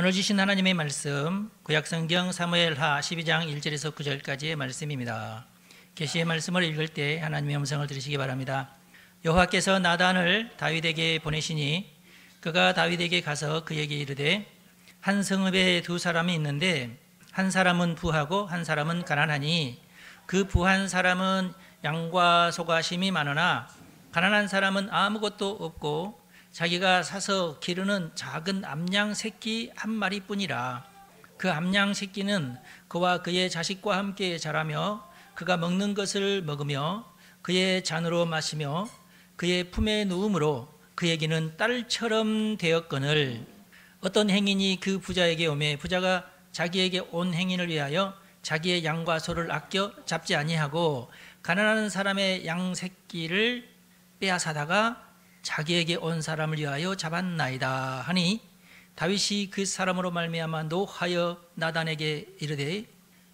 오늘 주신 하나님의 말씀 구약성경 사무엘하 12장 1절에서 9절까지의 말씀입니다. 계시의 말씀을 읽을 때 하나님의 음성을 들으시기 바랍니다. 여호와께서 나단을 다윗에게 보내시니 그가 다윗에게 가서 그에게 이르되 한 성읍에 두 사람이 있는데 한 사람은 부하고 한 사람은 가난하니 그 부한 사람은 양과 소가 심이 많으나 가난한 사람은 아무것도 없고 자기가 사서 기르는 작은 암양 새끼 한 마리뿐이라. 그 암양 새끼는 그와 그의 자식과 함께 자라며 그가 먹는 것을 먹으며 그의 잔으로 마시며 그의 품에 누움으로 그에게는 딸처럼 되었거늘. 어떤 행인이 그 부자에게 오매 부자가 자기에게 온 행인을 위하여 자기의 양과 소를 아껴 잡지 아니하고 가난한 사람의 양 새끼를 빼앗아다가 자기에게 온 사람을 위하여 잡았나이다 하니 다윗이 그 사람으로 말미암아 노하여 나단에게 이르되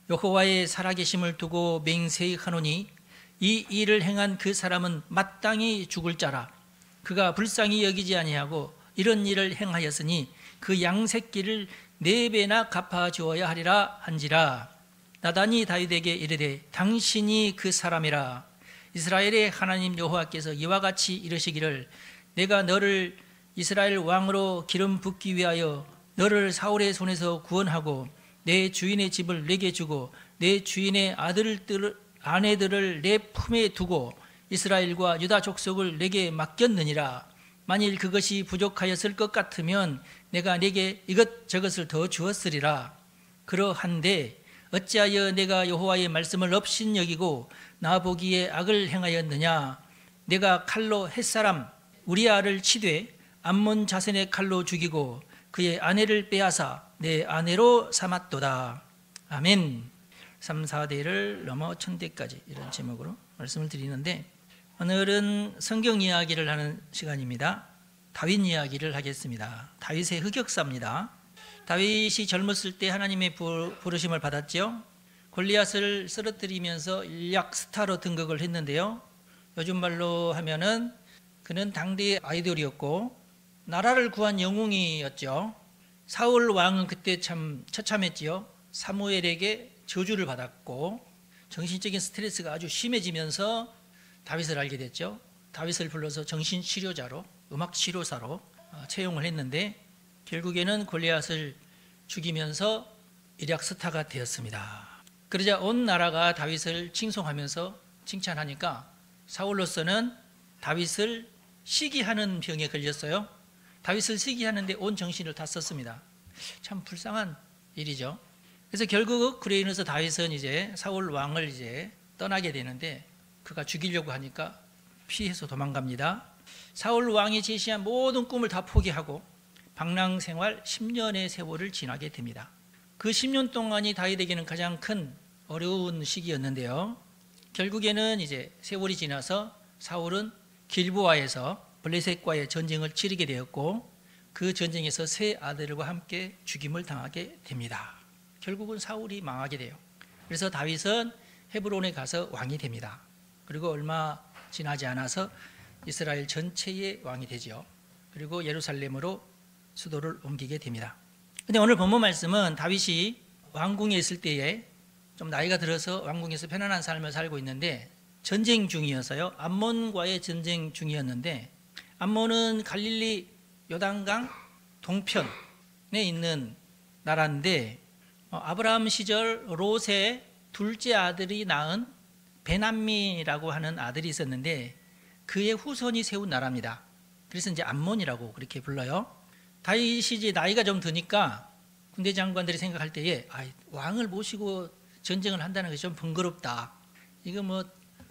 여호와의 살아계심을 두고 맹세하노니 이 일을 행한 그 사람은 마땅히 죽을 자라. 그가 불쌍히 여기지 아니하고 이런 일을 행하였으니 그 양 새끼를 4배나 갚아 주어야 하리라 한지라. 나단이 다윗에게 이르되 당신이 그 사람이라. 이스라엘의 하나님 여호와께서 이와 같이 이르시기를 내가 너를 이스라엘 왕으로 기름 붓기 위하여 너를 사울의 손에서 구원하고 내 주인의 집을 내게 주고 내 주인의 아내들을 내 품에 두고 이스라엘과 유다 족속을 내게 맡겼느니라. 만일 그것이 부족하였을 것 같으면 내가 내게 이것저것을 더 주었으리라. 그러한데 어찌하여 내가 여호와의 말씀을 업신여기고 나보기에 악을 행하였느냐. 내가 칼로 햇사람 우리아를 치되 암몬 자손의 칼로 죽이고 그의 아내를 빼앗아 내 아내로 삼았도다. 아멘. 3, 4대를 넘어 1000대까지 이런 제목으로 말씀을 드리는데 오늘은 성경 이야기를 하는 시간입니다. 다윗 이야기를 하겠습니다. 다윗의 흑역사입니다. 다윗이 젊었을 때 하나님의 부르심을 받았죠. 골리앗을 쓰러뜨리면서 일약 스타로 등극을 했는데요. 요즘 말로 하면은 그는 당대의 아이돌이었고 나라를 구한 영웅이었죠. 사울 왕은 그때 참 처참했지요. 사무엘에게 저주를 받았고 정신적인 스트레스가 아주 심해지면서 다윗을 알게 됐죠. 다윗을 불러서 정신치료자로 음악치료사로 채용을 했는데 결국에는 골리앗을 죽이면서 일약 스타가 되었습니다. 그러자 온 나라가 다윗을 칭송하면서 칭찬하니까 사울로서는 다윗을 시기하는 병에 걸렸어요. 다윗을 시기하는데 온 정신을 다 썼습니다. 참 불쌍한 일이죠. 그래서 결국 그로 인해서 다윗은 이제 사울 왕을 이제 떠나게 되는데 그가 죽이려고 하니까 피해서 도망갑니다. 사울 왕이 제시한 모든 꿈을 다 포기하고 방랑 생활 10년의 세월을 지나게 됩니다. 그 10년 동안이 다윗에게는 가장 큰 어려운 시기였는데요. 결국에는 이제 세월이 지나서 사울은 길보아에서 블레셋과의 전쟁을 치르게 되었고 그 전쟁에서 세 아들과 함께 죽임을 당하게 됩니다. 결국은 사울이 망하게 돼요. 그래서 다윗은 헤브론에 가서 왕이 됩니다. 그리고 얼마 지나지 않아서 이스라엘 전체의 왕이 되죠. 그리고 예루살렘으로 수도를 옮기게 됩니다. 근데 오늘 본문 말씀은 다윗이 왕궁에 있을 때에 좀 나이가 들어서 왕궁에서 편안한 삶을 살고 있는데 전쟁 중이어서요. 암몬과의 전쟁 중이었는데 암몬은 갈릴리 요단강 동편에 있는 나라인데 아브라함 시절 롯의 둘째 아들이 낳은 베남미라고 하는 아들이 있었는데 그의 후손이 세운 나라입니다. 그래서 이제 암몬이라고 그렇게 불러요. 다윗이 이제 나이가 좀 드니까 군대 장관들이 생각할 때에 왕을 모시고 전쟁을 한다는 것이 좀 번거롭다. 이거 뭐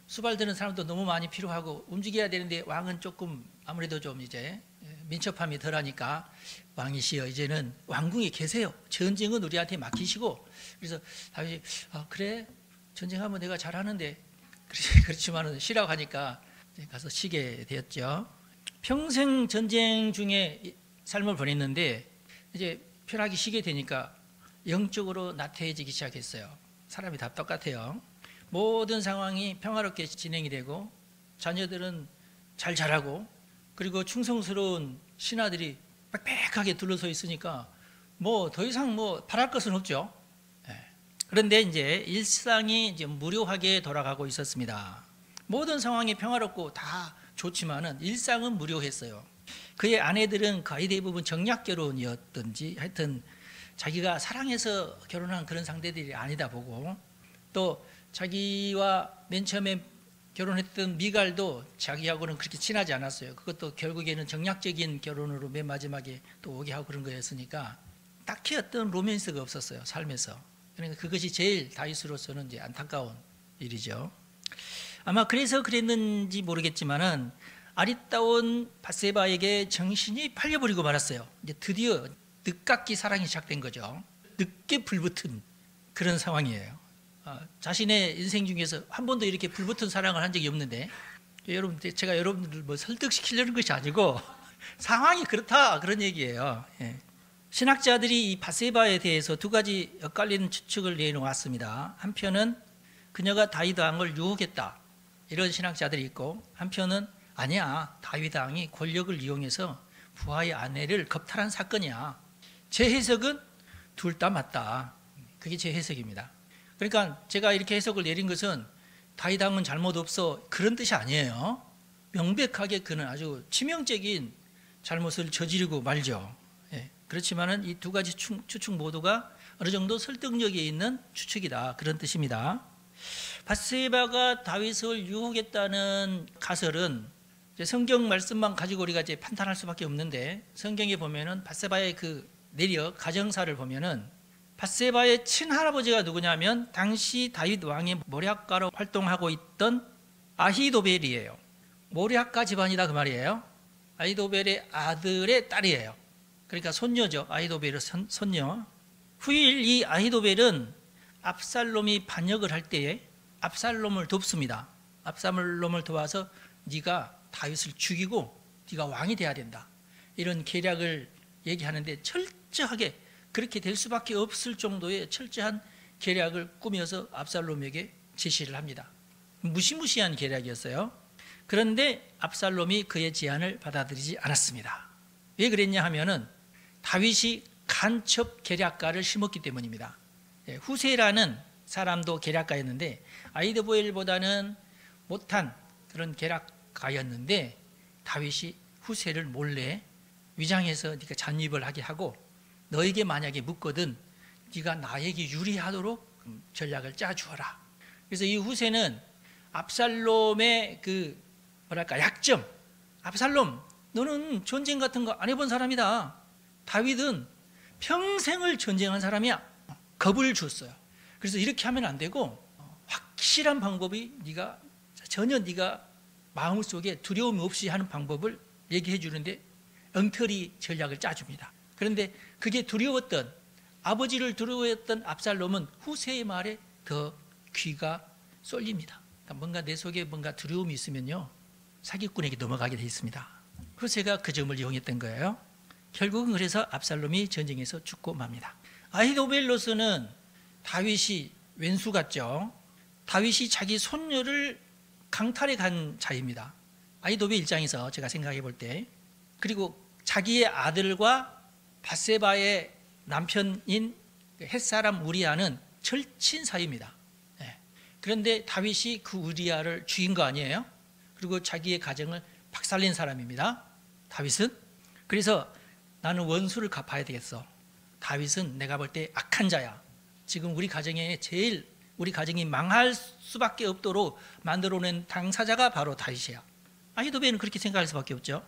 수발드는 사람도 너무 많이 필요하고 움직여야 되는데 왕은 조금 아무래도 좀 이제 민첩함이 덜하니까 왕이시여 이제는 왕궁에 계세요. 전쟁은 우리한테 맡기시고. 그래서 다윗이 그래 전쟁하면 내가 잘하는데 그렇지만은 쉬라고 하니까 가서 쉬게 되었죠. 평생 전쟁 중에 삶을 보냈는데 이제 편하게 쉬게 되니까 영적으로 나태해지기 시작했어요. 사람이 다 똑같아요. 모든 상황이 평화롭게 진행이 되고 자녀들은 잘 자라고 그리고 충성스러운 신하들이 빽빽하게 둘러서 있으니까 뭐 더 이상 뭐 바랄 것은 없죠. 예. 그런데 이제 일상이 이제 무료하게 돌아가고 있었습니다. 모든 상황이 평화롭고 다 좋지만은 일상은 무료했어요. 그의 아내들은 거의 대부분 정략 결혼이었든지 하여튼 자기가 사랑해서 결혼한 그런 상대들이 아니다 보고, 또 자기와 맨 처음에 결혼했던 미갈도 자기하고는 그렇게 친하지 않았어요. 그것도 결국에는 정략적인 결혼으로 맨 마지막에 또 오게 하고 그런 거였으니까 딱히 어떤 로맨스가 없었어요, 삶에서. 그러니까 그것이 제일 다윗으로서는 이제 안타까운 일이죠. 아마 그래서 그랬는지 모르겠지만은 아리따운 밧세바에게 정신이 팔려버리고 말았어요. 이제 드디어 늦깎이 사랑이 시작된 거죠. 늦게 불붙은 그런 상황이에요. 자신의 인생 중에서 한 번도 이렇게 불붙은 사랑을 한 적이 없는데, 여러분, 제가 여러분들 뭐 설득시키려는 것이 아니고 상황이 그렇다 그런 얘기예요. 예. 신학자들이 이 밧세바에 대해서 두 가지 엇갈리는 추측을 내놓았습니다. 한편은 그녀가 다윗 왕을 유혹했다, 이런 신학자들이 있고, 한편은 아니야, 다윗 왕이 권력을 이용해서 부하의 아내를 겁탈한 사건이야. 제 해석은 둘 다 맞다. 그게 제 해석입니다. 그러니까 제가 이렇게 해석을 내린 것은 다윗 왕은 잘못 없어 그런 뜻이 아니에요. 명백하게 그는 아주 치명적인 잘못을 저지르고 말죠. 예. 그렇지만은 이 두 가지 추측 모두가 어느 정도 설득력이 있는 추측이다, 그런 뜻입니다. 밧세바가 다윗을 유혹했다는 가설은 성경 말씀만 가지고 우리가 이제 판단할 수밖에 없는데, 성경에 보면은 밧세바의 그 내력 가정사를 보면은 밧세바의 친할아버지가 누구냐면 당시 다윗 왕의 모략가로 활동하고 있던 아히도벨이에요. 모략가 집안이다 그 말이에요. 아히도벨의 아들의 딸이에요. 그러니까 손녀죠. 아히도벨의 손녀. 후일 이 아히도벨은 압살롬이 반역을 할 때에 압살롬을 돕습니다. 압살롬을 도와서 네가 다윗을 죽이고 네가 왕이 돼야 된다, 이런 계략을 얘기하는데 철저하게 그렇게 될 수밖에 없을 정도의 철저한 계략을 꾸며서 압살롬에게 제시를 합니다. 무시무시한 계략이었어요. 그런데 압살롬이 그의 제안을 받아들이지 않았습니다. 왜 그랬냐 하면은 다윗이 간첩 계략가를 심었기 때문입니다. 후세라는 사람도 계략가였는데 아히도벨보다는 못한 그런 계략가였는데, 다윗이 후세를 몰래 위장해서 네가 잔입을 하게 하고 너에게 만약에 묻거든 네가 나에게 유리하도록 전략을 짜주어라. 그래서 이 후세는 압살롬의 그 뭐랄까 약점, 압살롬 너는 전쟁 같은 거 안 해본 사람이다, 다윗은 평생을 전쟁한 사람이야, 겁을 줬어요. 그래서 이렇게 하면 안 되고 확실한 방법이 네가 전혀 네가 마음속에 두려움 없이 하는 방법을 얘기해 주는데 엉터리 전략을 짜줍니다. 그런데 그게 두려웠던, 아버지를 두려워했던 압살롬은 후세의 말에 더 귀가 쏠립니다. 그러니까 뭔가 내 속에 뭔가 두려움이 있으면요 사기꾼에게 넘어가게 돼 있습니다. 후세가 그 점을 이용했던 거예요. 결국은 그래서 압살롬이 전쟁에서 죽고 맙니다. 아히도벨로서는 다윗이 왼수 같죠. 다윗이 자기 손녀를 강탈해 간 자입니다. 아히도벨 입장에서 제가 생각해 볼 때. 그리고 자기의 아들과 밧세바의 남편인 햇사람 우리아는 절친 사이입니다. 그런데 다윗이 그 우리아를 죽인 거 아니에요? 그리고 자기의 가정을 박살낸 사람입니다, 다윗은. 그래서 나는 원수를 갚아야 되겠어. 다윗은 내가 볼 때 악한 자야. 지금 우리 가정에 제일 우리 가정이 망할 수밖에 없도록 만들어낸 당사자가 바로 다윗이야. 아히도벨은 그렇게 생각할 수밖에 없죠.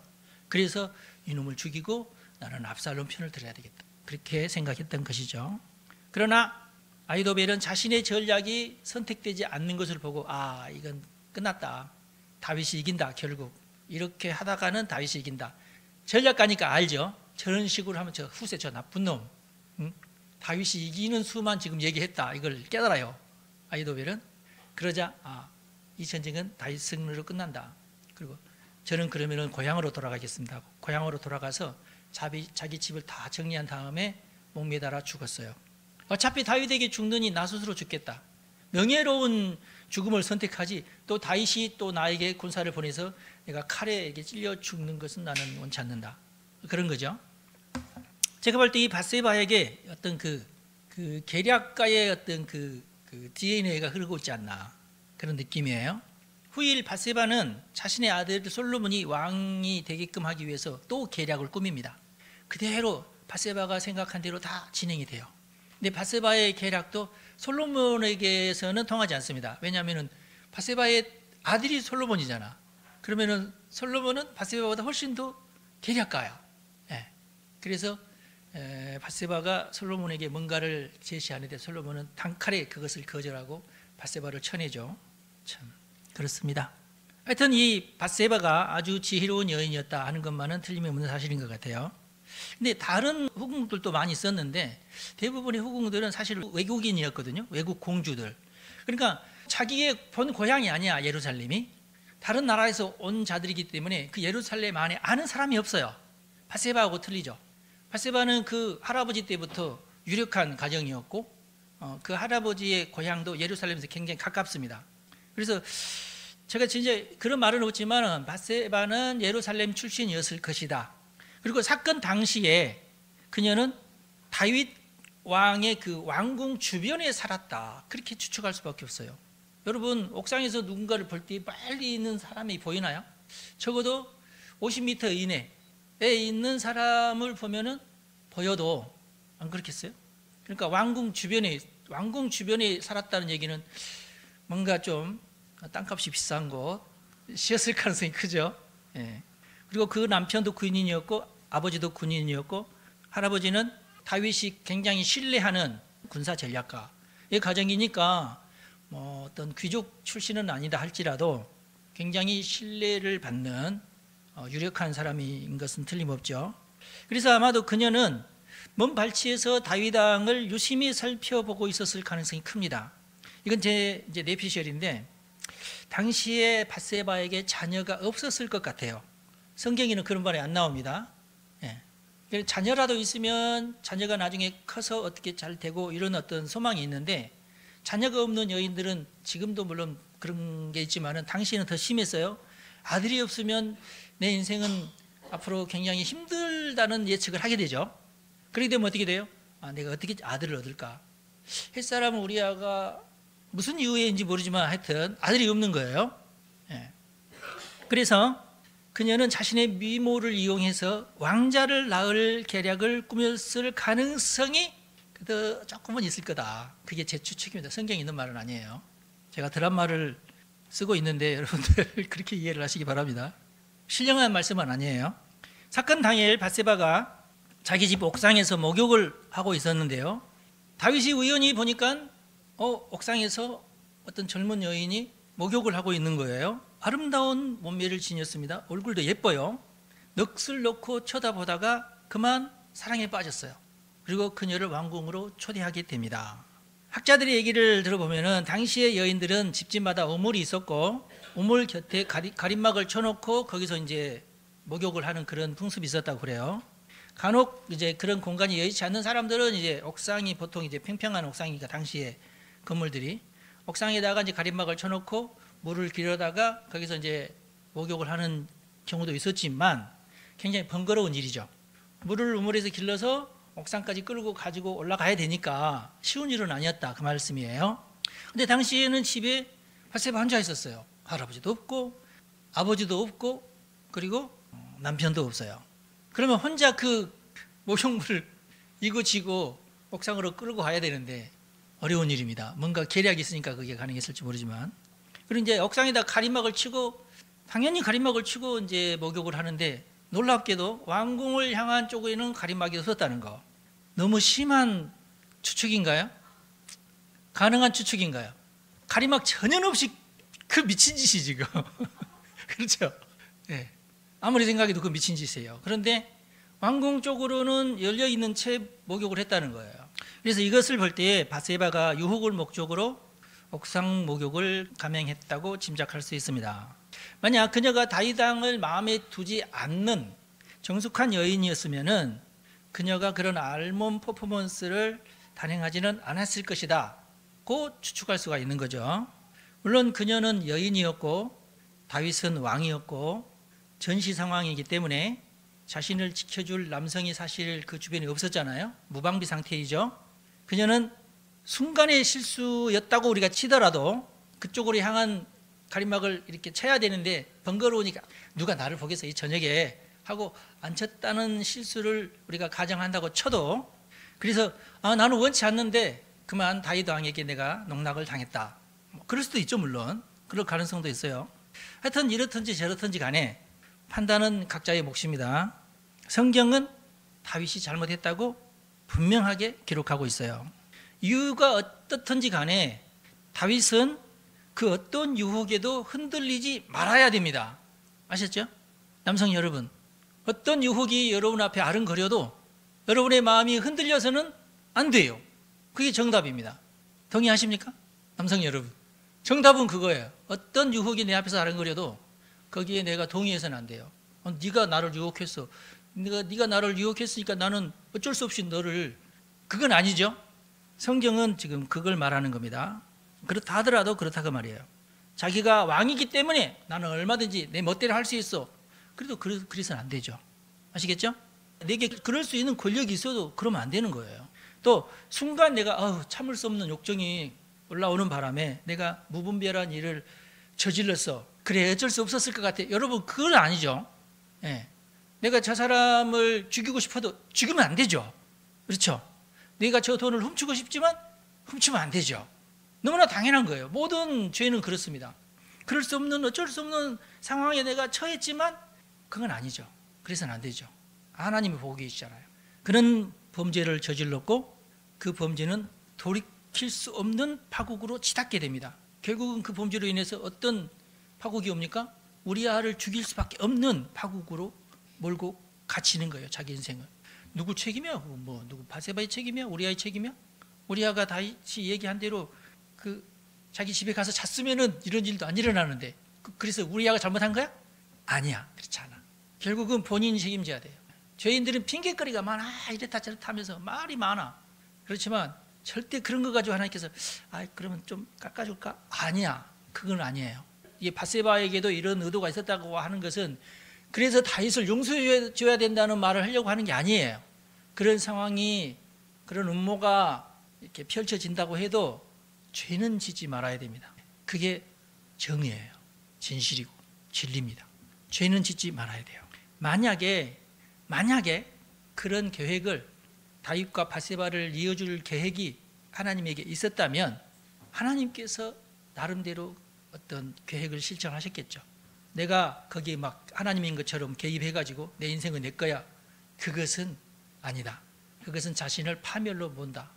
그래서 이놈을 죽이고 나는 압살롬 편을 들어야 되겠다, 그렇게 생각했던 것이죠. 그러나 아히도벨은 자신의 전략이 선택되지 않는 것을 보고 이건 끝났다, 다윗이 이긴다, 결국 이렇게 하다가는 다윗이 이긴다. 전략가니까 알죠. 저런 식으로 하면 저 후세 저 나쁜 놈, 다윗이 이기는 수만 지금 얘기했다, 이걸 깨달아요 아히도벨은. 그러자 이 전쟁은 다윗 승리로 끝난다. 그리고 저는 그러면은 고향으로 돌아가겠습니다. 고향으로 돌아가서 자기 집을 다 정리한 다음에 목매달아 죽었어요. 어차피 다윗에게 죽느니 나 스스로 죽겠다, 명예로운 죽음을 선택하지 또 다윗이 또 나에게 군사를 보내서 내가 칼에 찔려 죽는 것은 나는 원치 않는다, 그런 거죠. 제가 볼 때 이 밧세바에게 어떤 그 계략가의 어떤 그 DNA가 흐르고 있지 않나 그런 느낌이에요. 후일 밧세바는 자신의 아들 솔로몬이 왕이 되게끔 하기 위해서 또 계략을 꾸밉니다. 그대로 밧세바가 생각한 대로 다 진행이 돼요. 근데 밧세바의 계략도 솔로몬에게서는 통하지 않습니다. 왜냐하면 밧세바의 아들이 솔로몬이잖아. 그러면은 솔로몬은 밧세바보다 훨씬 더 계략가야. 예. 그래서 밧세바가 솔로몬에게 뭔가를 제시하는데 솔로몬은 단칼에 그것을 거절하고 밧세바를 쳐내죠. 참 그렇습니다. 하여튼 이 밧세바가 아주 지혜로운 여인이었다 하는 것만은 틀림없는 사실인 것 같아요. 근데 다른 후궁들도 많이 있었는데 대부분의 후궁들은 사실 외국인이었거든요. 외국 공주들. 그러니까 자기의 본 고향이 아니야, 예루살렘이. 다른 나라에서 온 자들이기 때문에 그 예루살렘 안에 아는 사람이 없어요. 밧세바하고 틀리죠. 밧세바는 그 할아버지 때부터 유력한 가정이었고 그 할아버지의 고향도 예루살렘에서 굉장히 가깝습니다. 그래서 제가 진짜 그런 말은 없지만 밧세바는 예루살렘 출신이었을 것이다. 그리고 사건 당시에 그녀는 다윗 왕의 그 왕궁 주변에 살았다. 그렇게 추측할 수밖에 없어요. 여러분 옥상에서 누군가를 볼 때 빨리 있는 사람이 보이나요? 적어도 50m 이내에 있는 사람을 보면은 보여도 안 그렇겠어요? 그러니까 왕궁 주변에 살았다는 얘기는 뭔가 좀 땅값이 비싼 곳이었을 가능성이 크죠. 예. 그리고 그 남편도 군인이었고 아버지도 군인이었고 할아버지는 다윗이 굉장히 신뢰하는 군사 전략가의 가정이니까 뭐 어떤 귀족 출신은 아니다 할지라도 굉장히 신뢰를 받는 유력한 사람인 것은 틀림없죠. 그래서 아마도 그녀는 먼 발치에서 다윗 왕을 유심히 살펴보고 있었을 가능성이 큽니다. 이건 제 이제 내피셜인데 당시에 밧세바에게 자녀가 없었을 것 같아요. 성경에는 그런 말이 안 나옵니다. 예. 자녀라도 있으면 자녀가 나중에 커서 어떻게 잘 되고 이런 어떤 소망이 있는데 자녀가 없는 여인들은 지금도 물론 그런 게 있지만 당시에는 더 심했어요. 아들이 없으면 내 인생은 앞으로 굉장히 힘들다는 예측을 하게 되죠. 그렇게 되면 어떻게 돼요? 내가 어떻게 아들을 얻을까? 햇사람은 우리아가 무슨 이유인지 모르지만 하여튼 아들이 없는 거예요. 예. 그래서 그녀는 자신의 미모를 이용해서 왕자를 낳을 계략을 꾸몄을 가능성이 그래도 조금은 있을 거다. 그게 제 추측입니다. 성경에 있는 말은 아니에요. 제가 드라마를 쓰고 있는데 여러분들 그렇게 이해를 하시기 바랍니다. 신령한 말씀은 아니에요. 사건 당일 밧세바가 자기 집 옥상에서 목욕을 하고 있었는데요. 다윗이 우연히 보니까 옥상에서 어떤 젊은 여인이 목욕을 하고 있는 거예요. 아름다운 몸매를 지녔습니다. 얼굴도 예뻐요. 넋을 놓고 쳐다보다가 그만 사랑에 빠졌어요. 그리고 그녀를 왕궁으로 초대하게 됩니다. 학자들의 얘기를 들어보면 당시의 여인들은 집집마다 우물이 있었고 우물 곁에 가림막을 쳐놓고 거기서 이제 목욕을 하는 그런 풍습이 있었다고 그래요. 간혹 이제 그런 공간이 여의치 않는 사람들은 이제 옥상이 보통 이제 평평한 옥상이니까 당시에 건물들이 옥상에다가 이제 가림막을 쳐놓고 물을 길어다가 거기서 이제 목욕을 하는 경우도 있었지만 굉장히 번거로운 일이죠. 물을 우물에서 길러서 옥상까지 끌고 가지고 올라가야 되니까 쉬운 일은 아니었다 그 말씀이에요. 근데 당시에는 집에 밧세바 혼자 있었어요. 할아버지도 없고 아버지도 없고 그리고 남편도 없어요. 그러면 혼자 그 목욕물을 이고 지고 옥상으로 끌고 가야 되는데 어려운 일입니다. 뭔가 계략이 있으니까 그게 가능했을지 모르지만 그리고 이제 옥상에다 가림막을 치고 당연히 가림막을 치고 이제 목욕을 하는데 놀랍게도 왕궁을 향한 쪽에는 가림막이 없었다는 거. 너무 심한 추측인가요? 가능한 추측인가요? 가림막 전혀 없이 그 미친 짓이 지금 그렇죠? 네. 아무리 생각해도 그 미친 짓이에요. 그런데 왕궁 쪽으로는 열려있는 채 목욕을 했다는 거예요. 그래서 이것을 볼 때 밧세바가 유혹을 목적으로 옥상 목욕을 감행했다고 짐작할 수 있습니다. 만약 그녀가 다윗 왕을 마음에 두지 않는 정숙한 여인이었으면은 그녀가 그런 알몸 퍼포먼스를 단행하지는 않았을 것이다 고 추측할 수가 있는 거죠. 물론 그녀는 여인이었고 다윗은 왕이었고 전시 상황이기 때문에 자신을 지켜줄 남성이 사실 그 주변에 없었잖아요. 무방비 상태이죠. 그녀는 순간의 실수였다고 우리가 치더라도 그쪽으로 향한 가림막을 이렇게 쳐야 되는데 번거로우니까 누가 나를 보겠어 이 저녁에 하고 안 쳤다는 실수를 우리가 가정한다고 쳐도, 그래서 나는 원치 않는데 그만 다윗 왕에게 내가 농락을 당했다, 그럴 수도 있죠. 물론 그럴 가능성도 있어요. 하여튼 이렇든지 저렇든지 간에 판단은 각자의 몫입니다. 성경은 다윗이 잘못했다고 분명하게 기록하고 있어요. 이유가 어떻든지 간에 다윗은 그 어떤 유혹에도 흔들리지 말아야 됩니다. 아셨죠? 남성 여러분, 어떤 유혹이 여러분 앞에 아른거려도 여러분의 마음이 흔들려서는 안 돼요. 그게 정답입니다. 동의하십니까? 남성 여러분, 정답은 그거예요. 어떤 유혹이 내 앞에서 아른거려도 거기에 내가 동의해서는 안 돼요. 네가 나를 유혹했어. 네가 나를 유혹했으니까 나는 어쩔 수 없이 너를, 그건 아니죠. 성경은 지금 그걸 말하는 겁니다. 그렇다 하더라도 그렇다고 말이에요. 자기가 왕이기 때문에 나는 얼마든지 내 멋대로 할 수 있어. 그래도 그래서는 안 되죠. 아시겠죠? 내게 그럴 수 있는 권력이 있어도 그러면 안 되는 거예요. 또 순간 내가 참을 수 없는 욕정이 올라오는 바람에 내가 무분별한 일을 저질렀어. 그래 어쩔 수 없었을 것 같아. 여러분 그건 아니죠. 예. 내가 저 사람을 죽이고 싶어도 죽이면 안 되죠. 그렇죠? 내가 저 돈을 훔치고 싶지만 훔치면 안 되죠. 너무나 당연한 거예요. 모든 죄는 그렇습니다. 그럴 수 없는, 어쩔 수 없는 상황에 내가 처했지만 그건 아니죠. 그래서는 안 되죠. 하나님이 보고 계시잖아요. 그런 범죄를 저질렀고 그 범죄는 돌이킬 수 없는 파국으로 치닫게 됩니다. 결국은 그 범죄로 인해서 어떤 파국이 옵니까? 우리아를 죽일 수밖에 없는 파국으로 몰고 갇히는 거예요. 자기 인생을. 누구 책임이야? 누구 바세바의 책임이야? 우리아의 책임이야? 우리아가 다윗이 얘기한 대로 그 자기 집에 가서 잤으면은 이런 일도 안 일어나는데 그래서 우리아가 잘못한 거야? 아니야. 그렇지 않아. 결국은 본인이 책임져야 돼요. 죄인들은 핑계거리가 많아. 이렇다 저렇다 하면서 말이 많아. 그렇지만 절대 그런 거 가지고 하나님께서 그러면 좀 깎아줄까? 아니야. 그건 아니에요. 이게 바세바에게도 이런 의도가 있었다고 하는 것은 그래서 다윗을 용서해 줘야 된다는 말을 하려고 하는 게 아니에요. 그런 상황이, 그런 음모가 이렇게 펼쳐진다고 해도 죄는 짓지 말아야 됩니다. 그게 정의예요. 진실이고 진리입니다. 죄는 짓지 말아야 돼요. 만약에 그런 계획을, 다윗과 바세바를 이어줄 계획이 하나님에게 있었다면 하나님께서 나름대로 어떤 계획을 실천하셨겠죠. 내가 거기에 막 하나님인 것처럼 개입해가지고 내 인생은 내 거야. 그것은 아니다. 그것은 자신을 파멸로 모은다.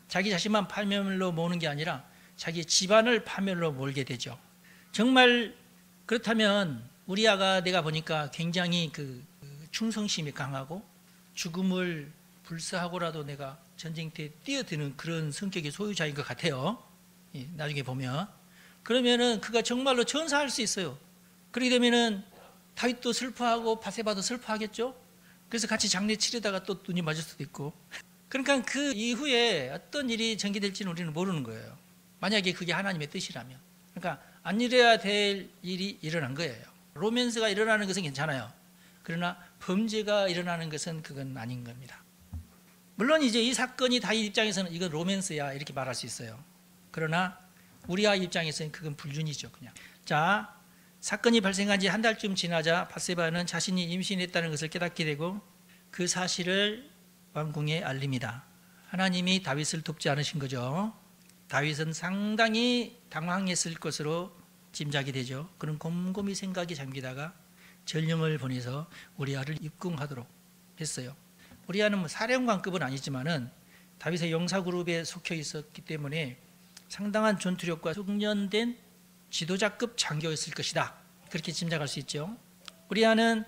자기 자신만 파멸로 모으는 게 아니라 자기 집안을 파멸로 몰게 되죠. 정말 그렇다면 우리아가 내가 보니까 굉장히 그 충성심이 강하고 죽음을 불사하고라도 내가 전쟁터에 뛰어드는 그런 성격의 소유자인 것 같아요. 나중에 보면. 그러면은 그가 정말로 전사할 수 있어요. 그렇게 되면은 다윗도 슬퍼하고 바세바도 슬퍼하겠죠. 그래서 같이 장례 치르다가 또 눈이 맞을 수도 있고. 그러니까 그 이후에 어떤 일이 전개될지는 우리는 모르는 거예요. 만약에 그게 하나님의 뜻이라면. 그러니까 안 이래야 될 일이 일어난 거예요. 로맨스가 일어나는 것은 괜찮아요. 그러나 범죄가 일어나는 것은 그건 아닌 겁니다. 물론 이제 이 사건이 다윗 입장에서는 이건 로맨스야 이렇게 말할 수 있어요. 그러나 우리아 입장에서는 그건 불륜이죠. 그냥. 자, 사건이 발생한 지 한 달쯤 지나자 바세바는 자신이 임신했다는 것을 깨닫게 되고 그 사실을 왕궁에 알립니다. 하나님이 다윗을 돕지 않으신 거죠. 다윗은 상당히 당황했을 것으로 짐작이 되죠. 그런 곰곰이 생각이 잠기다가 전령을 보내서 우리아를 입궁하도록 했어요. 우리아는 사령관급은 아니지만은 다윗의 용사그룹에 속혀 있었기 때문에 상당한 전투력과 숙련된 지도자급 장교였을 것이다. 그렇게 짐작할 수 있죠. 우리아는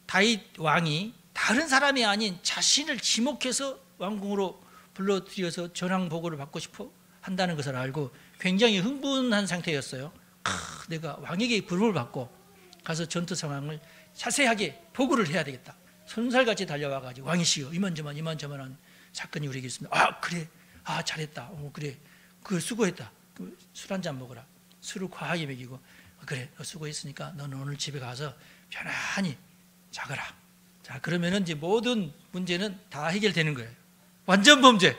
다윗 왕이 다른 사람이 아닌 자신을 지목해서 왕궁으로 불러들여서 전황 보고를 받고 싶어 한다는 것을 알고 굉장히 흥분한 상태였어요. 내가 왕에게 부름을 받고 가서 전투 상황을 자세하게 보고를 해야 되겠다. 손살같이 달려와가지고 왕이시여 이만저만한 사건이 우리에게 있습니다. 그래, 잘했다. 그래, 그 수고했다. 술 한잔 먹어라. 술을 과하게 먹이고 그래, 너 수고했으니까 너는 오늘 집에 가서 편안히 자거라. 자, 그러면은 이제 모든 문제는 다 해결되는 거예요. 완전 범죄.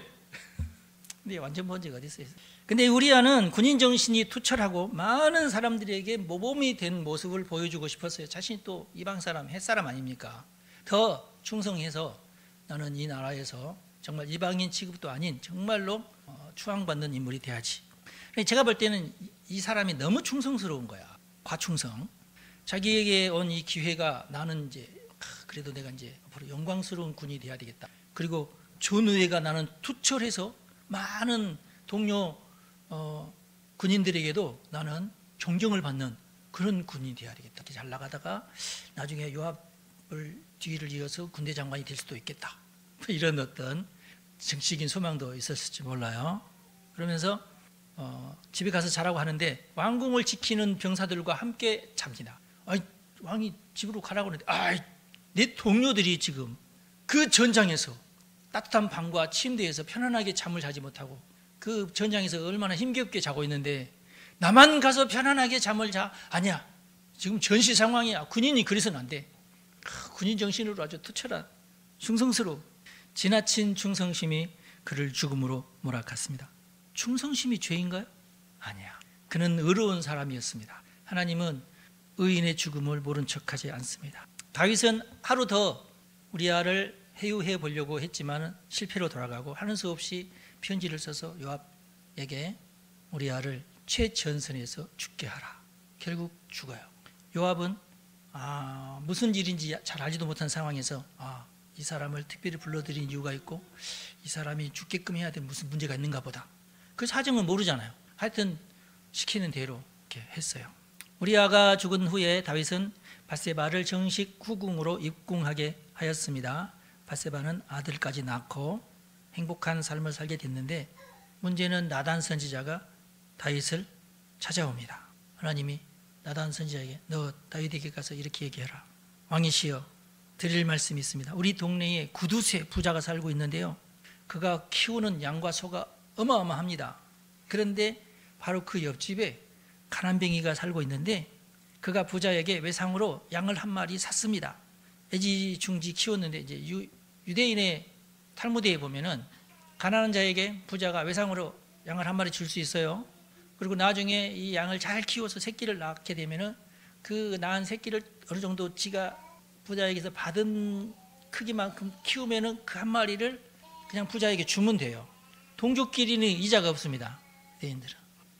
근데 완전 범죄가 어디 있어요? 근데 우리아는 군인 정신이 투철하고 많은 사람들에게 모범이 된 모습을 보여주고 싶었어요. 자신이 또 이방 사람, 햇사람 아닙니까? 더 충성해서 나는 이 나라에서 정말 이방인 취급도 아닌 정말로 추앙받는 인물이 돼야지. 제가 볼 때는 이 사람이 너무 충성스러운 거야. 과충성. 자기에게 온 이 기회가 나는 이제 그래도 내가 이제 앞으로 영광스러운 군인이 돼야 되겠다. 그리고 전우회가 나는 투철해서 많은 동료 군인들에게도 나는 존경을 받는 그런 군인이 돼야 되겠다. 이렇게 잘 나가다가 나중에 요압을 뒤를 이어서 군대 장관이 될 수도 있겠다. 이런 어떤 정치적인 소망도 있었을지 몰라요. 그러면서 집에 가서 자라고 하는데 왕궁을 지키는 병사들과 함께 잡니다. 왕이 집으로 가라고 하는데 내 동료들이 지금 그 전장에서 따뜻한 방과 침대에서 편안하게 잠을 자지 못하고 그 전장에서 얼마나 힘겹게 자고 있는데 나만 가서 편안하게 잠을 자? 아니야. 지금 전시 상황이야. 군인이 그래서는 안 돼. 군인 정신으로 아주 투철한 충성스러운 지나친 충성심이 그를 죽음으로 몰아갔습니다. 충성심이 죄인가요? 아니야. 그는 의로운 사람이었습니다. 하나님은 의인의 죽음을 모른 척하지 않습니다. 다윗은 하루 더 우리아를 해유해 보려고 했지만 실패로 돌아가고 하는 수 없이 편지를 써서 요압에게 우리아를 최전선에서 죽게 하라. 결국 죽어요. 요압은 무슨 일인지 잘 알지도 못한 상황에서 이 사람을 특별히 불러들인 이유가 있고 이 사람이 죽게끔 해야 될 무슨 문제가 있는가 보다. 그 사정은 모르잖아요. 하여튼 시키는 대로 이렇게 했어요. 우리아가 죽은 후에 다윗은 밧세바를 정식 후궁으로 입궁하게 하였습니다. 밧세바는 아들까지 낳고 행복한 삶을 살게 됐는데 문제는 나단 선지자가 다윗을 찾아옵니다. 하나님이 나단 선지자에게 너 다윗에게 가서 이렇게 얘기해라. 왕이시여 드릴 말씀이 있습니다. 우리 동네에 구두쇠 부자가 살고 있는데요. 그가 키우는 양과 소가 어마어마합니다. 그런데 바로 그 옆집에 가난뱅이가 살고 있는데 그가 부자에게 외상으로 양을 한 마리 샀습니다. 애지중지 키웠는데 이제 유대인의 탈무드에 보면은 가난한 자에게 부자가 외상으로 양을 한 마리 줄 수 있어요. 그리고 나중에 이 양을 잘 키워서 새끼를 낳게 되면은 그 낳은 새끼를 어느 정도 지가 부자에게서 받은 크기만큼 키우면은 그 한 마리를 그냥 부자에게 주면 돼요. 동족끼리는 이자가 없습니다. 유대인들은.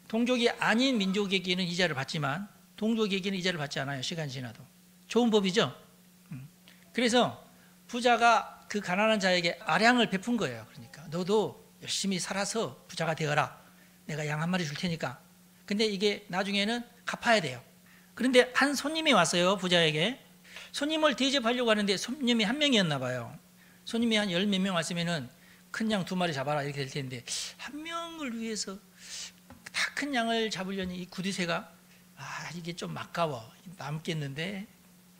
동족이 아닌 민족에게는 이자를 받지만 동족에게는 이자를 받지 않아요. 시간이 지나도. 좋은 법이죠. 그래서 부자가 그 가난한 자에게 아량을 베푼 거예요. 그러니까 너도 열심히 살아서 부자가 되어라. 내가 양 한 마리 줄 테니까. 근데 이게 나중에는 갚아야 돼요. 그런데 한 손님이 왔어요. 부자에게. 손님을 대접하려고 하는데 손님이 한 명이었나 봐요. 손님이 한 10몇 명 왔으면은 큰 양 2마리 잡아라 이렇게 될 텐데 한 명을 위해서 다 큰 양을 잡으려니 이 구두쇠가 이게 좀 아까워. 남겠는데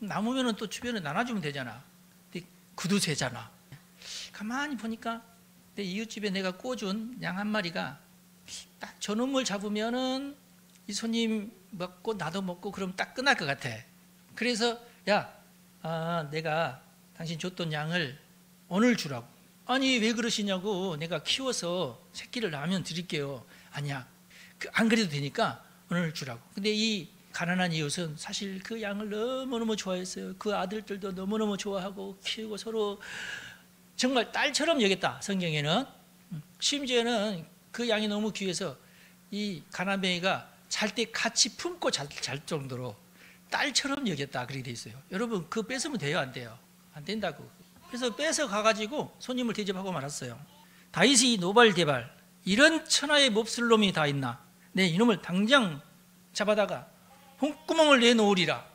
남으면은 또 주변에 나눠주면 되잖아. 근데 구두쇠잖아. 가만히 보니까 내 이웃집에 내가 꽂은 양 한 마리가 딱 저놈을 잡으면은 이 손님 먹고 나도 먹고 그럼 딱 끝날 것 같아. 그래서 내가 당신 줬던 양을 오늘 주라고. 아니 왜 그러시냐고. 내가 키워서 새끼를 낳으면 드릴게요. 아니야. 안 그래도 되니까 오늘 주라고. 근데 이 가난한 이웃은 사실 그 양을 너무너무 좋아했어요. 그 아들들도 너무너무 좋아하고 키우고 서로 정말 딸처럼 여겼다. 성경에는. 심지어는 그 양이 너무 귀해서 이 가난뱅이가 잘 때 같이 품고 잘 정도로 딸처럼 여겼다. 그렇게 돼 있어요. 여러분 그거 뺏으면 돼요? 안 돼요? 안 된다고. 그래서 뺏어 가가지고 손님을 대접하고 말았어요. 다윗이 노발대발 이런 천하의 몹쓸 놈이 다 있나. 네, 이놈을 당장 잡아다가 홍구멍을 내놓으리라.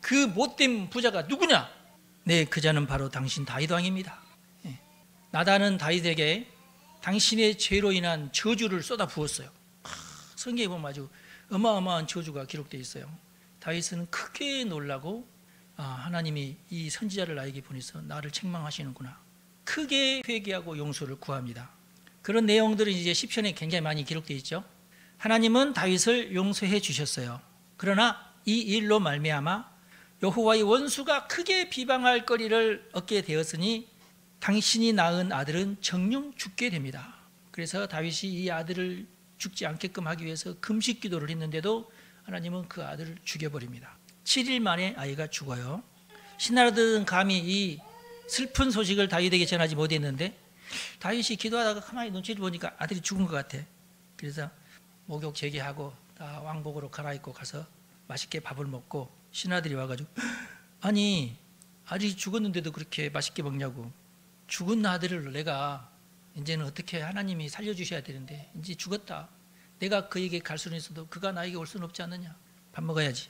그 못된 부자가 누구냐? 네, 그 자는 바로 당신 다윗 왕입니다. 네. 나단은 다윗에게 당신의 죄로 인한 저주를 쏟아 부었어요. 성경에 보면 아주 어마어마한 저주가 기록되어 있어요. 다윗은 크게 놀라고 하나님이 이 선지자를 나에게 보내서 나를 책망하시는구나. 크게 회개하고 용서를 구합니다. 그런 내용들은 이제 시편에 굉장히 많이 기록되어 있죠. 하나님은 다윗을 용서해 주셨어요. 그러나 이 일로 말미암아 여호와의 원수가 크게 비방할 거리를 얻게 되었으니 당신이 낳은 아들은 정녕 죽게 됩니다. 그래서 다윗이 이 아들을 죽지 않게끔 하기 위해서 금식 기도를 했는데도 하나님은 그 아들을 죽여버립니다. 7일 만에 아이가 죽어요. 신하들은 감히 이 슬픈 소식을 다윗에게 전하지 못했는데 다윗이 기도하다가 가만히 눈치를 보니까 아들이 죽은 것 같아. 그래서 목욕 재개하고 다 왕복으로 갈아입고 가서 맛있게 밥을 먹고 신하들이 와가지고 아니 아들이 죽었는데도 그렇게 맛있게 먹냐고. 죽은 아들을 내가 이제는 어떻게 하나님이 살려주셔야 되는데 이제 죽었다. 내가 그에게 갈 수는 있어도 그가 나에게 올 수는 없지 않느냐. 밥 먹어야지.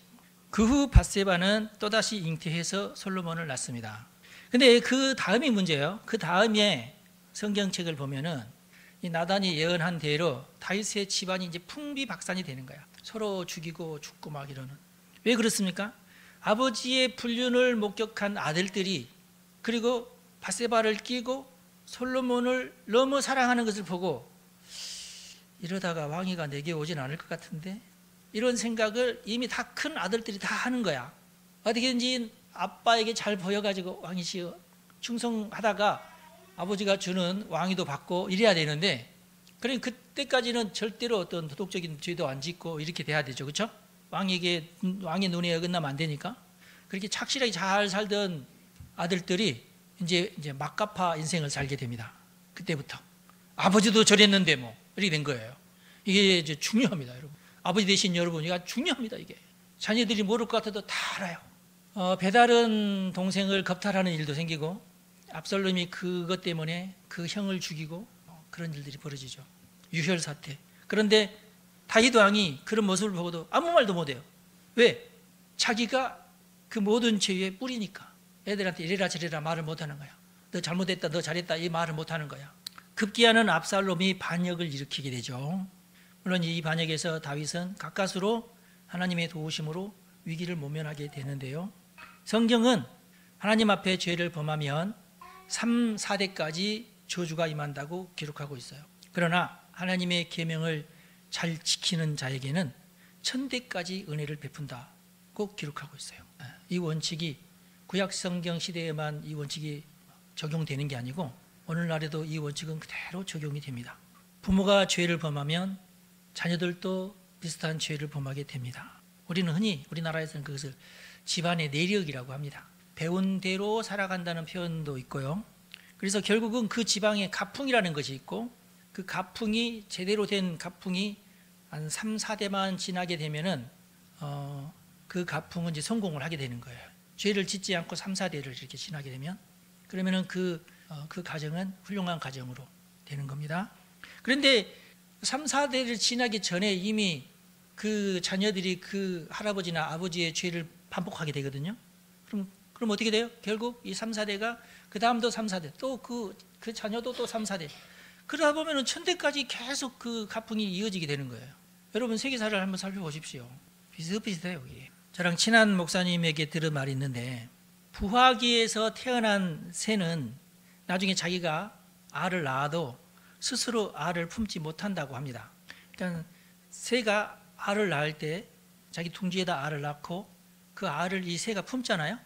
그 후 밧세바는 또다시 잉태해서 솔로몬을 낳습니다. 근데 그 다음이 문제예요. 그 다음에 성경책을 보면은 이 나단이 예언한 대로 다윗의 집안이 이제 풍비박산이 되는 거야. 서로 죽이고 죽고 막 이러는. 왜 그렇습니까? 아버지의 불륜을 목격한 아들들이 그리고 밧세바를 끼고 솔로몬을 너무 사랑하는 것을 보고 이러다가 왕위가 내게 오진 않을 것 같은데 이런 생각을 이미 다 큰 아들들이 다 하는 거야. 어떻게든지 아빠에게 잘 보여가지고 왕이시여 충성하다가 아버지가 주는 왕위도 받고 이래야 되는데 그러니 그때까지는 절대로 어떤 도덕적인 죄도 안 짓고 이렇게 돼야 되죠. 그렇죠? 왕의 눈에 어긋나면 안 되니까. 그렇게 착실하게 잘 살던 아들들이 이제 막가파 인생을 살게 됩니다. 그때부터 아버지도 저랬는데 뭐 이렇게 된 거예요. 이게 이제 중요합니다, 여러분. 아버지 되신 여러분, 이거 중요합니다. 이게 자녀들이 모를 것 같아도 다 알아요. 배다른 동생을 겁탈하는 일도 생기고 압살롬이 그것 때문에 그 형을 죽이고 그런 일들이 벌어지죠. 유혈 사태. 그런데 다윗 왕이 그런 모습을 보고도 아무 말도 못해요. 왜? 자기가 그 모든 죄의 뿌리니까. 애들한테 이래라 저래라 말을 못하는 거야. 너 잘못했다, 너 잘했다 이 말을 못하는 거야. 급기야는 압살롬이 반역을 일으키게 되죠. 물론 이 반역에서 다윗은 가까스로 하나님의 도우심으로 위기를 모면하게 되는데요. 성경은 하나님 앞에 죄를 범하면 3, 4대까지 저주가 임한다고 기록하고 있어요. 그러나 하나님의 계명을 잘 지키는 자에게는 1000대까지 은혜를 베푼다고 기록하고 있어요. 이 원칙이 구약 성경 시대에만 이 원칙이 적용되는 게 아니고 오늘날에도 이 원칙은 그대로 적용이 됩니다. 부모가 죄를 범하면 자녀들도 비슷한 죄를 범하게 됩니다. 우리는 흔히 우리나라에서는 그것을 집안의 내력이라고 합니다. 배운 대로 살아간다는 표현도 있고요. 그래서 결국은 그 지방에 가풍이라는 것이 있고 그 가풍이 제대로 된 가풍이 한 3, 4대만 지나게 되면은 그 가풍은 이제 성공을 하게 되는 거예요. 죄를 짓지 않고 3, 4대를 이렇게 지나게 되면 그러면은 그 가정은 훌륭한 가정으로 되는 겁니다. 그런데 3, 4대를 지나기 전에 이미 그 자녀들이 그 할아버지나 아버지의 죄를 반복하게 되거든요. 그럼 어떻게 돼요? 결국 이 3, 4대가 그 다음도 3, 4대 또 그 자녀도 또 3, 4대 그러다 보면은 1000대까지 계속 그 가풍이 이어지게 되는 거예요. 여러분 세계사를 한번 살펴보십시오. 비슷비슷해요. 이게. 저랑 친한 목사님에게 들은 말이 있는데 부화기에서 태어난 새는 나중에 자기가 알을 낳아도 스스로 알을 품지 못한다고 합니다. 그러니까 새가 알을 낳을 때 자기 둥지에다 알을 낳고 그 알을 이 새가 품잖아요.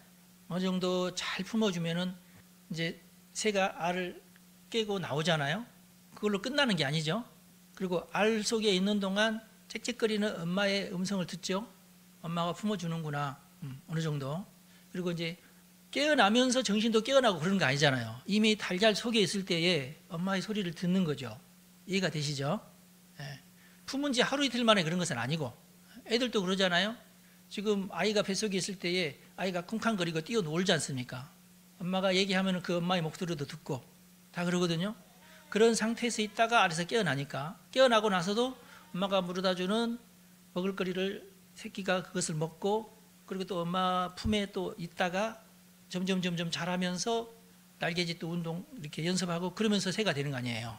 어느 정도 잘 품어주면은 이제 새가 알을 깨고 나오잖아요. 그걸로 끝나는 게 아니죠. 그리고 알 속에 있는 동안 짹짹거리는 엄마의 음성을 듣죠. 엄마가 품어주는구나. 어느 정도. 그리고 이제 깨어나면서 정신도 깨어나고 그런 거 아니잖아요. 이미 달걀 속에 있을 때에 엄마의 소리를 듣는 거죠. 이해가 되시죠? 예. 품은 지 하루 이틀 만에 그런 것은 아니고 애들도 그러잖아요. 지금 아이가 뱃속에 있을 때에 아이가 쿵쾅거리고 뛰어놀지 않습니까? 엄마가 얘기하면 그 엄마의 목소리도 듣고 다 그러거든요. 그런 상태에서 있다가 알에서 깨어나니까 깨어나고 나서도 엄마가 물어다 주는 먹을거리를 새끼가 그것을 먹고 그리고 또 엄마 품에 또 있다가 점점 자라면서 날개짓도 운동 이렇게 연습하고 그러면서 새가 되는 거 아니에요.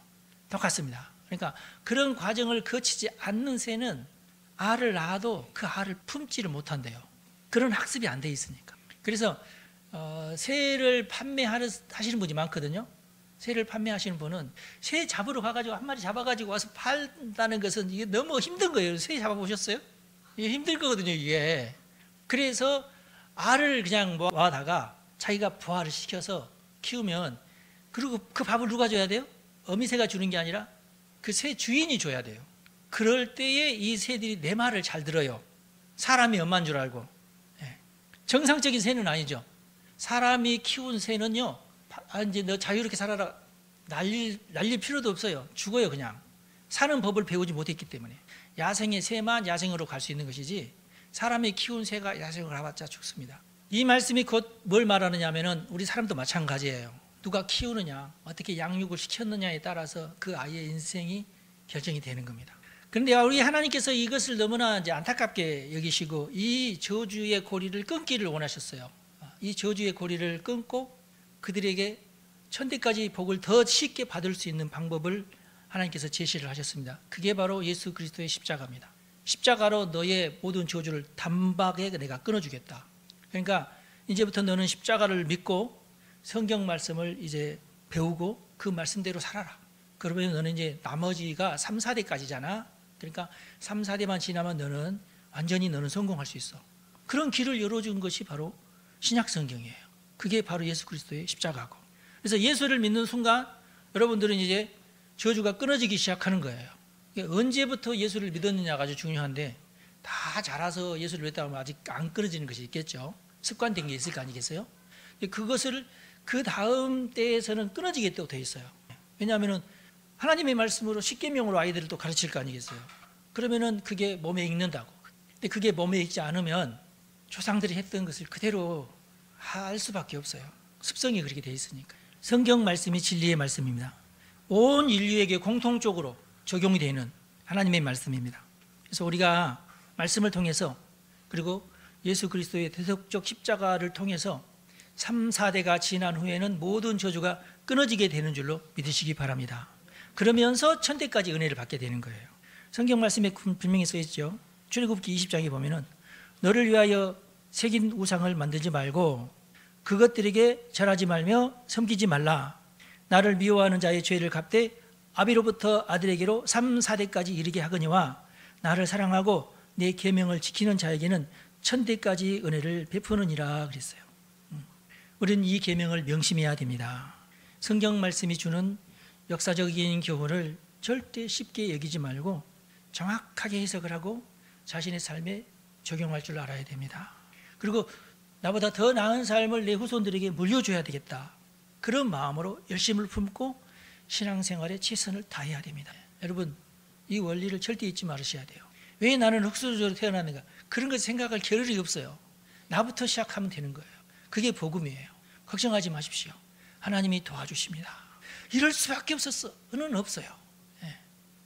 똑같습니다. 그러니까 그런 과정을 거치지 않는 새는 알을 낳아도 그 알을 품지를 못한대요. 그런 학습이 안 돼 있으니까. 그래서 새를 판매하시는 분이 많거든요. 새를 판매하시는 분은 새 잡으러 가가지고 한 마리 잡아가지고 와서 팔다는 것은 이게 너무 힘든 거예요. 새 잡아보셨어요? 이게 힘들 거거든요, 이게. 그래서 알을 그냥 모아다가 자기가 부화를 시켜서 키우면, 그리고 그 밥을 누가 줘야 돼요? 어미새가 주는 게 아니라 그 새 주인이 줘야 돼요. 그럴 때에 이 새들이 내 말을 잘 들어요. 사람이 엄마인 줄 알고. 정상적인 새는 아니죠. 사람이 키운 새는요, 이제 너 자유롭게 살아라, 날릴 필요도 없어요. 죽어요. 그냥 사는 법을 배우지 못했기 때문에. 야생의 새만 야생으로 갈 수 있는 것이지, 사람이 키운 새가 야생으로 가봤자 죽습니다. 이 말씀이 곧 뭘 말하느냐 하면은 우리 사람도 마찬가지예요. 누가 키우느냐, 어떻게 양육을 시켰느냐에 따라서 그 아이의 인생이 결정이 되는 겁니다. 그런데 우리 하나님께서 이것을 너무나 이제 안타깝게 여기시고 이 저주의 고리를 끊기를 원하셨어요. 이 저주의 고리를 끊고 그들에게 천대까지 복을 더 쉽게 받을 수 있는 방법을 하나님께서 제시를 하셨습니다. 그게 바로 예수 그리스도의 십자가입니다. 십자가로 너의 모든 저주를 단박에 내가 끊어주겠다. 그러니까 이제부터 너는 십자가를 믿고 성경 말씀을 이제 배우고 그 말씀대로 살아라. 그러면 너는 이제 나머지가 3, 4대까지잖아. 그러니까 3, 4대만 지나면 너는 완전히 성공할 수 있어. 그런 길을 열어준 것이 바로 신약 성경이에요. 그게 바로 예수 그리스도의 십자가고. 그래서 예수를 믿는 순간 여러분들은 이제 저주가 끊어지기 시작하는 거예요. 언제부터 예수를 믿었느냐가 아주 중요한데, 다 자라서 예수를 믿었다고 하면 아직 안 끊어지는 것이 있겠죠. 습관된 게 있을 거 아니겠어요? 그것을 그 다음 때에서는 끊어지게 또 돼 있어요. 왜냐하면 하나님의 말씀으로 십계명으로 아이들을 또 가르칠 거 아니겠어요. 그러면은 그게 몸에 익는다고. 근데 그게 몸에 익지 않으면 조상들이 했던 것을 그대로 할 수밖에 없어요. 습성이 그렇게 돼 있으니까. 성경 말씀이 진리의 말씀입니다. 온 인류에게 공통적으로 적용이 되는 하나님의 말씀입니다. 그래서 우리가 말씀을 통해서, 그리고 예수 그리스도의 대속적 십자가를 통해서 3, 4대가 지난 후에는 모든 저주가 끊어지게 되는 줄로 믿으시기 바랍니다. 그러면서 천대까지 은혜를 받게 되는 거예요. 성경 말씀에 분명히 써 있죠. 출애굽기 20장에 보면은 너를 위하여 새긴 우상을 만들지 말고 그것들에게 절하지 말며 섬기지 말라. 나를 미워하는 자의 죄를 갚되 아비로부터 아들에게로 3, 4대까지 이르게 하거니와 나를 사랑하고 내 계명을 지키는 자에게는 천대까지 은혜를 베푸느니라 그랬어요. 우리는 이 계명을 명심해야 됩니다. 성경 말씀이 주는 역사적인 교훈을 절대 쉽게 여기지 말고 정확하게 해석을 하고 자신의 삶에 적용할 줄 알아야 됩니다. 그리고 나보다 더 나은 삶을 내 후손들에게 물려줘야 되겠다. 그런 마음으로 열심을 품고 신앙생활에 최선을 다해야 됩니다. 여러분, 이 원리를 절대 잊지 말으셔야 돼요. 왜 나는 흙수저로 태어났는가? 그런 것 생각할 겨를이 없어요. 나부터 시작하면 되는 거예요. 그게 복음이에요. 걱정하지 마십시오. 하나님이 도와주십니다. 이럴 수밖에 없었어. 는 없어요.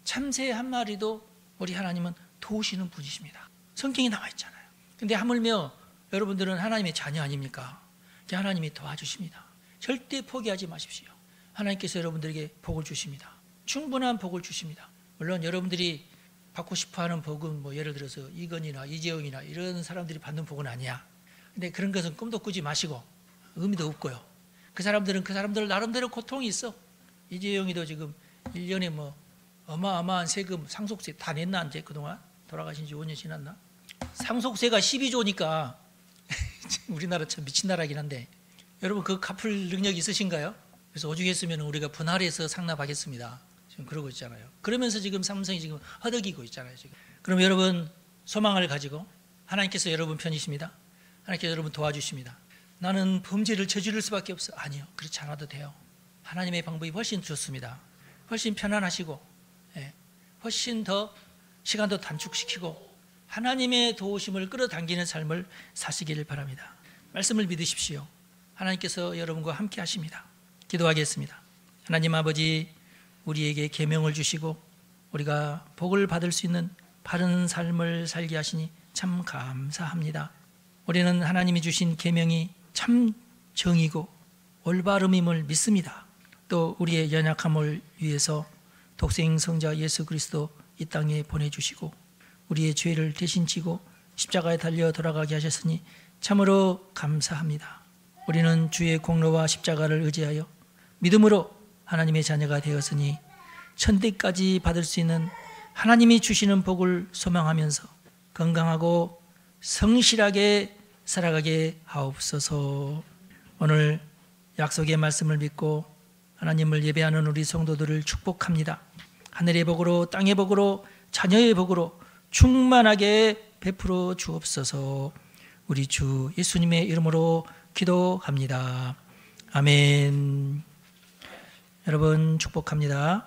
참새 한 마리도 우리 하나님은 도우시는 분이십니다. 성경에 나와 있잖아요. 근데 하물며 여러분들은 하나님의 자녀 아닙니까? 하나님이 도와주십니다. 절대 포기하지 마십시오. 하나님께서 여러분들에게 복을 주십니다. 충분한 복을 주십니다. 물론 여러분들이 받고 싶어하는 복은 뭐 예를 들어서 이건희나 이재용이나 이런 사람들이 받는 복은 아니야. 근데 그런 것은 꿈도 꾸지 마시고 의미도 없고요. 그 사람들은 그 사람들 나름대로 고통이 있어. 이재용이도 지금 1년에 뭐 어마어마한 세금, 상속세 다 냈나 이제 그동안? 돌아가신 지 5년 지났나? 상속세가 12조니까 우리나라 참 미친 나라긴 한데, 여러분 그 갚을 능력 있으신가요? 그래서 오죽했으면 우리가 분할해서 상납하겠습니다. 지금 그러고 있잖아요. 그러면서 지금 삼성이 지금 허덕이고 있잖아요. 지금. 그럼 여러분 소망을 가지고, 하나님께서 여러분 편이십니다. 하나님께서 여러분 도와주십니다. 나는 범죄를 저지를 수밖에 없어. 아니요, 그렇지 않아도 돼요. 하나님의 방법이 훨씬 좋습니다. 훨씬 편안하시고, 훨씬 더 시간도 단축시키고 하나님의 도우심을 끌어당기는 삶을 사시기를 바랍니다. 말씀을 믿으십시오. 하나님께서 여러분과 함께 하십니다. 기도하겠습니다. 하나님 아버지, 우리에게 계명을 주시고 우리가 복을 받을 수 있는 바른 삶을 살게 하시니 참 감사합니다. 우리는 하나님이 주신 계명이 참 정이고 올바름임을 믿습니다. 또 우리의 연약함을 위해서 독생 성자 예수 그리스도 이 땅에 보내주시고 우리의 죄를 대신 지고 십자가에 달려 돌아가게 하셨으니 참으로 감사합니다. 우리는 주의 공로와 십자가를 의지하여 믿음으로 하나님의 자녀가 되었으니 천대까지 받을 수 있는 하나님이 주시는 복을 소망하면서 건강하고 성실하게 살아가게 하옵소서. 오늘 약속의 말씀을 믿고 하나님을 예배하는 우리 성도들을 축복합니다. 하늘의 복으로 땅의 복으로 자녀의 복으로 충만하게 베풀어 주옵소서. 우리 주 예수님의 이름으로 기도합니다. 아멘. 여러분 축복합니다.